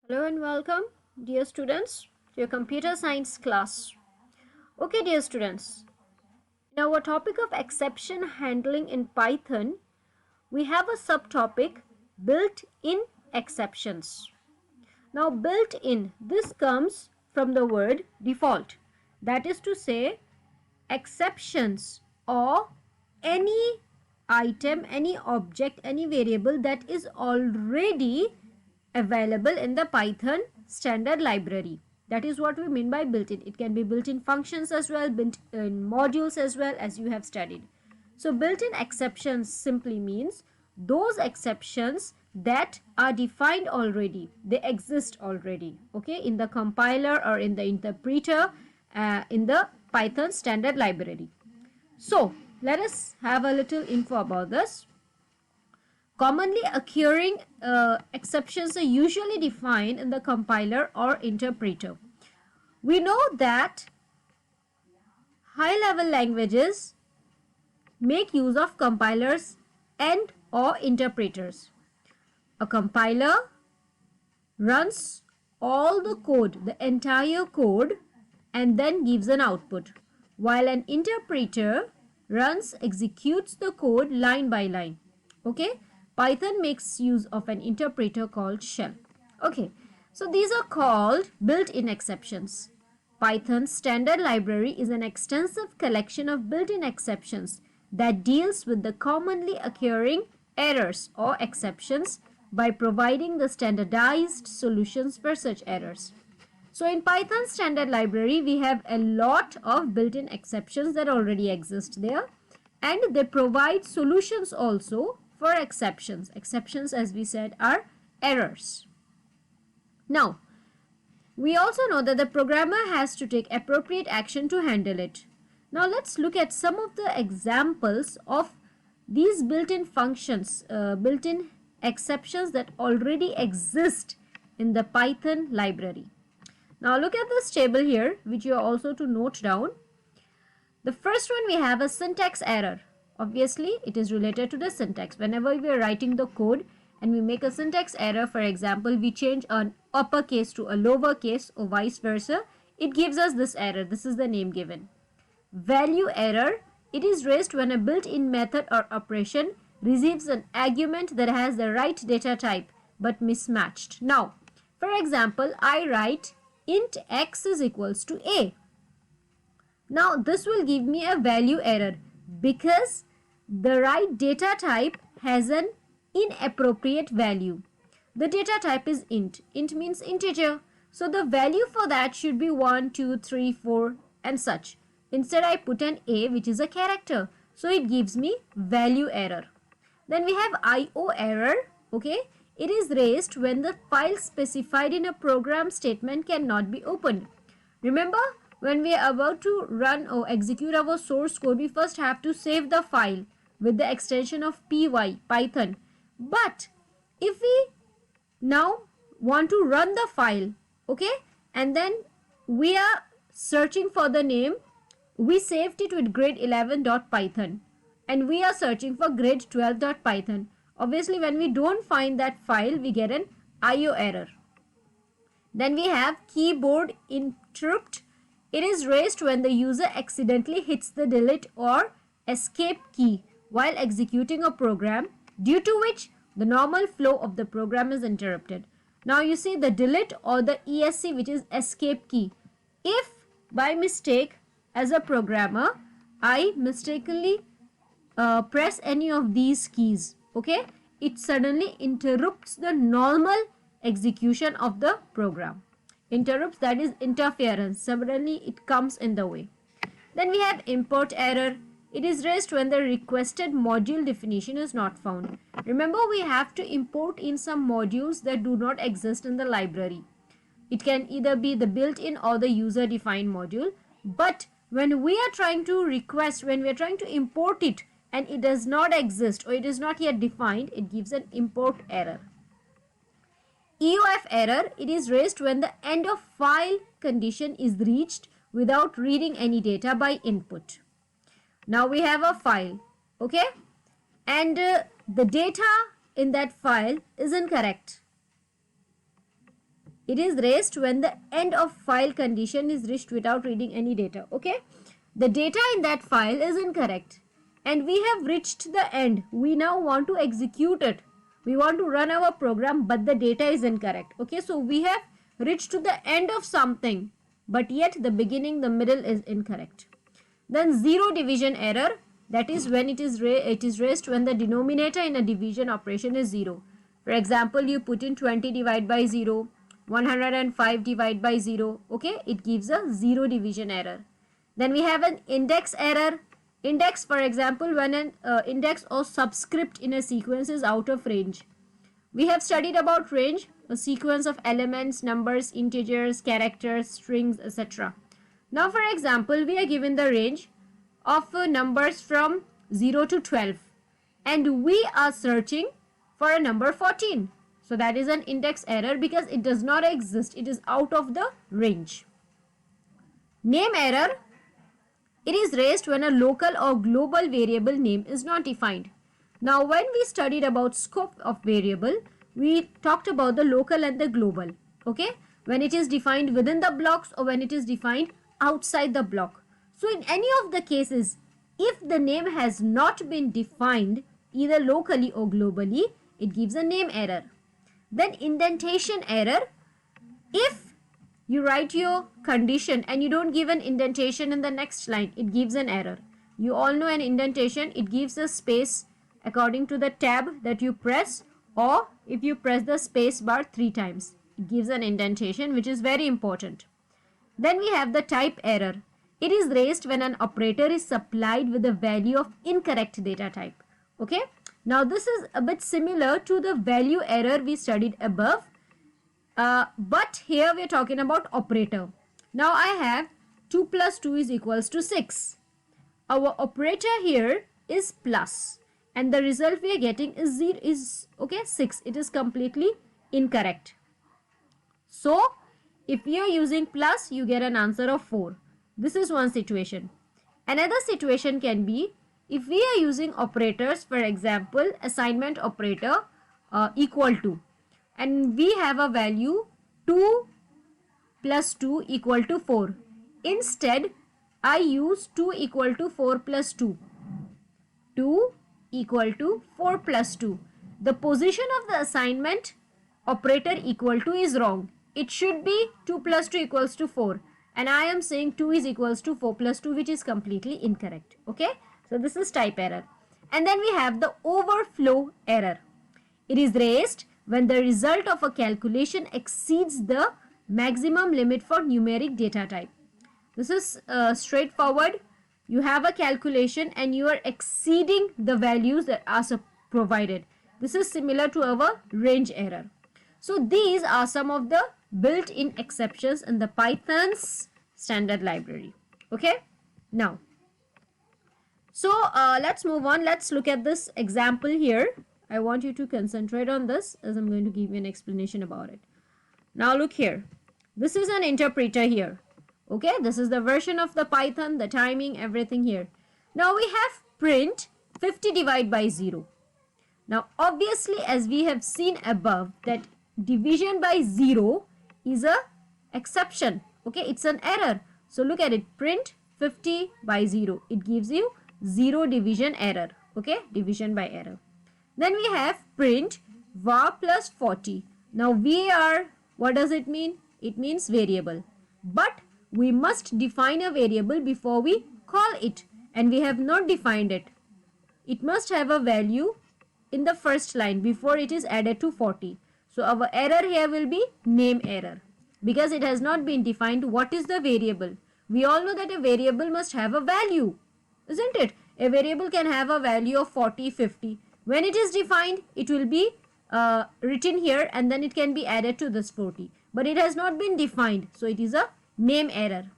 Hello and welcome, dear students, to your computer science class. Okay, dear students, in our topic of exception handling in Python, we have a subtopic built-in exceptions. Now, built-in, this comes from the word default. That is to say, exceptions or any item, any object, any variable that is already available in the Python standard library. That is what we mean by built-in. It can be built-in functions as well, built-in modules as well, as you have studied. So built-in exceptions simply means those exceptions that are defined already. They exist already, okay, in the compiler or in the interpreter in the Python standard library. So let us have a little info about this. Commonly occurring exceptions are usually defined in the compiler or interpreter. We know that high-level languages make use of compilers and or interpreters. A compiler runs all the code, the entire code, and then gives an output, while an interpreter executes the code line by line. Okay, Python makes use of an interpreter called shell. Okay, so these are called built-in exceptions. Python's standard library is an extensive collection of built-in exceptions that deals with the commonly occurring errors or exceptions by providing the standardized solutions for such errors. So in Python standard library, we have a lot of built-in exceptions that already exist there, and they provide solutions also for exceptions. Exceptions, as we said, are errors. Now, we also know that the programmer has to take appropriate action to handle it. Now, let's look at some of the examples of these built-in functions, built-in exceptions that already exist in the Python library. Now, look at this table here, which you are also to note down. The first one, we have a syntax error. Obviously, it is related to the syntax. Whenever we are writing the code and we make a syntax error, for example, we change an uppercase to a lowercase or vice versa, it gives us this error. This is the name given. Value error, it is raised when a built-in method or operation receives an argument that has the right data type but mismatched. Now, for example, I write int x is equals to a. Now, this will give me a value error because the right data type has an inappropriate value. The data type is int. Int means integer. So, the value for that should be 1, 2, 3, 4 and such. Instead, I put an a, which is a character. So, it gives me value error. Then we have IO error. Okay. It is raised when the file specified in a program statement cannot be opened. Remember, when we are about to run or execute our source code, we first have to save the file with the extension of py, Python. But if we now want to run the file, okay, and then we are searching for the name, we saved it with grade11.python and we are searching for grade12.python. Obviously, when we don't find that file, we get an IO error. Then we have keyboard interrupt. It is raised when the user accidentally hits the delete or escape key while executing a program, due to which the normal flow of the program is interrupted. Now you see the delete or the ESC, which is escape key. If by mistake as a programmer I mistakenly press any of these keys, okay, it suddenly interrupts the normal execution of the program. Interrupts, that is interference. Suddenly it comes in the way. Then we have import error. It is raised when the requested module definition is not found. Remember, we have to import in some modules that do not exist in the library. It can either be the built-in or the user-defined module. But when we are trying to request, when we are trying to import it and it does not exist or it is not yet defined, it gives an import error. EOF error, it is raised when the end of file condition is reached without reading any data by input. Now we have a file, okay, and the data in that file is incorrect. It is raised when the end of file condition is reached without reading any data. Okay, the data in that file is incorrect and we have reached the end. We now want to execute it. We want to run our program, but the data is incorrect. Okay, so we have reached to the end of something, but yet the beginning, the middle is incorrect. Then zero division error, that is when it is raised when the denominator in a division operation is 0. For example, you put in 20 divided by 0, 105 divided by 0. Okay, it gives a zero division error. Then we have an index error. Index, for example, when an index or subscript in a sequence is out of range. We have studied about range, a sequence of elements, numbers, integers, characters, strings, etc. Now, for example, we are given the range of numbers from 0 to 12 and we are searching for a number 14. So that is an index error because it does not exist. It is out of the range. Name error. It is raised when a local or global variable name is not defined. Now, when we studied about scope of variable, we talked about the local and the global. Okay, when it is defined within the blocks or when it is defined outside the block. So, in any of the cases, if the name has not been defined either locally or globally, it gives a name error. Then indentation error. If you write your condition and you don't give an indentation in the next line, it gives an error. You all know an indentation, it gives a space according to the tab that you press, or if you press the space bar 3 times, it gives an indentation, which is very important. Then we have the type error. It is raised when an operator is supplied with a value of incorrect data type. Okay. Now this is a bit similar to the value error we studied above. But here we are talking about operator. Now I have 2 plus 2 is equals to 6. Our operator here is plus and the result we are getting is 6. It is completely incorrect. So if you are using plus, you get an answer of 4. This is one situation. Another situation can be if we are using operators, for example, assignment operator equal to, and we have a value 2 plus 2 equal to 4. Instead, I use 2 equal to 4 plus 2. 2 equal to 4 plus 2. The position of the assignment operator equal to is wrong. It should be 2 plus 2 equals to 4. And I am saying 2 is equals to 4 plus 2, which is completely incorrect. Okay. So this is type error. And then we have the overflow error. It is raised when the result of a calculation exceeds the maximum limit for numeric data type. This is straightforward. You have a calculation and you are exceeding the values that are provided. This is similar to our range error. So these are some of the built-in exceptions in the Python's standard library. Okay. Now, so let's move on. Let's look at this example here. I want you to concentrate on this as I'm going to give you an explanation about it. Now look here. This is an interpreter here. Okay, this is the version of the Python, the timing, everything here. Now we have print 50 divided by 0. Now obviously, as we have seen above, that division by 0 is a exception. Okay, it's an error. So look at it, print 50 by 0. It gives you 0 division error. Okay, division by error. Then we have print var plus 40. Now var, what does it mean? It means variable. But we must define a variable before we call it, and we have not defined it. It must have a value in the first line before it is added to 40. So our error here will be name error because it has not been defined what is the variable. We all know that a variable must have a value, isn't it? A variable can have a value of 40, 50. When it is defined, it will be written here and then it can be added to this 40. But it has not been defined, so it is a name error.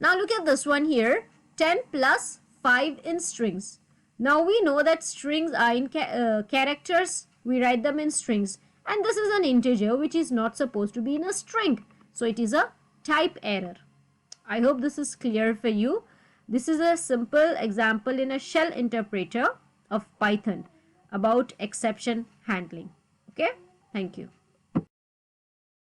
Now look at this one here, 10 plus 5 in strings. Now we know that strings are in characters, we write them in strings, and this is an integer which is not supposed to be in a string. So it is a type error. I hope this is clear for you. This is a simple example in a shell interpreter of Python about exception handling. Okay, thank you.